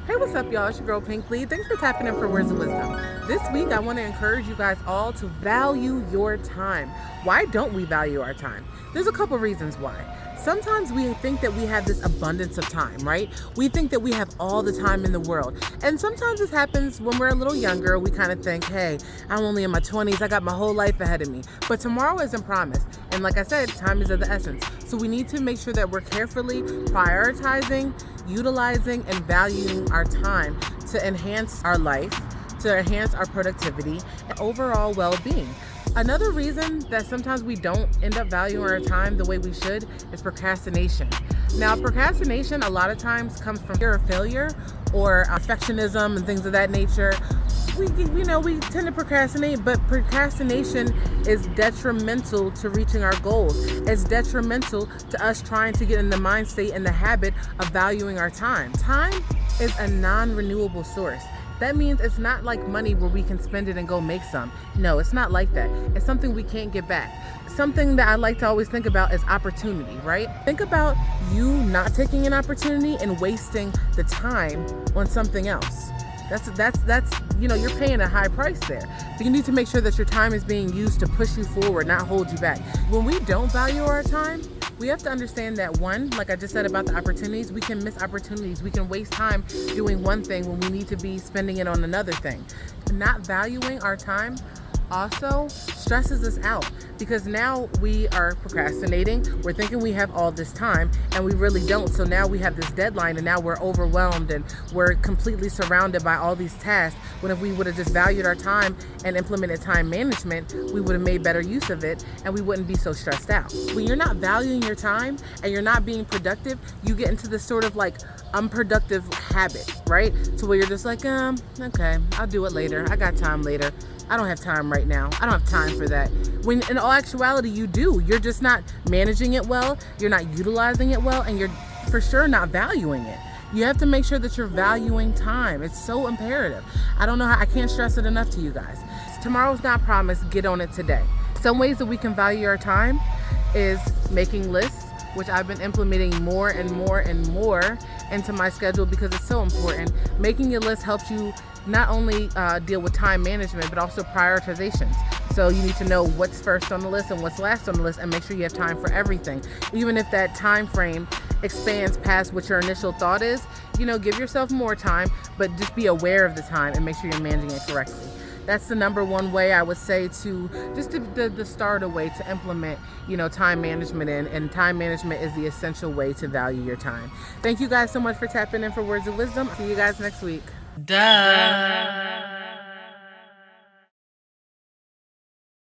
Hey, what's up, y'all? It's your girl Pink Lee. Thanks for tapping in for Words of Wisdom. This week, I want to encourage you guys all to value your time. Why don't we value our time? There's a couple reasons why. Sometimes we think that we have this abundance of time, right? We think that we have all the time in the world. And sometimes this happens when we're a little younger. We kind of think, hey, I'm only in my 20s. I got my whole life ahead of me. But tomorrow isn't promised. And like I said, time is of the essence. So we need to make sure that we're carefully prioritizing, utilizing, and valuing our time to enhance our life, to enhance our productivity, and overall well-being. Another reason that sometimes we don't end up valuing our time the way we should is procrastination. Now, procrastination a lot of times comes from fear of failure or perfectionism and things of that nature. We tend to procrastinate, but procrastination is detrimental to reaching our goals. It's detrimental to us trying to get in the mind state and the habit of valuing our time. Time is a non-renewable source. That means it's not like money where we can spend it and go make some. No, it's not like that. It's something we can't get back. Something that I like to always think about is opportunity, right? Think about you not taking an opportunity and wasting the time on something else. That's you're paying a high price there. But you need to make sure that your time is being used to push you forward, not hold you back. When we don't value our time, we have to understand that one, like I just said about the opportunities, we can miss opportunities. We can waste time doing one thing when we need to be spending it on another thing. Not valuing our time also stresses us out because now we are procrastinating. We're thinking we have all this time and we really don't. So now we have this deadline and now we're overwhelmed and we're completely surrounded by all these tasks. When if we would have just valued our time and implemented time management, we would have made better use of it and we wouldn't be so stressed out. When you're not valuing your time and you're not being productive, you get into this sort of like unproductive habit, right? To where you're just like, okay, I'll do it later. I got time later. I don't have time right now. I don't have time for that. When in all actuality, you do. You're just not managing it well. You're not utilizing it well. And you're for sure not valuing it. You have to make sure that you're valuing time. It's so imperative. I can't stress it enough to you guys. Tomorrow's not promised. Get on it today. Some ways that we can value our time is making lists, which I've been implementing more and more and more into my schedule because it's so important. Making a list helps you not only deal with time management, but also prioritizations. So you need to know what's first on the list and what's last on the list and make sure you have time for everything. Even if that time frame expands past what your initial thought is, give yourself more time, but just be aware of the time and make sure you're managing it correctly. That's the number one way I would say to just the starter way to implement, time management in. And time management is the essential way to value your time. Thank you guys so much for tapping in for Words of Wisdom. See you guys next week. Duh.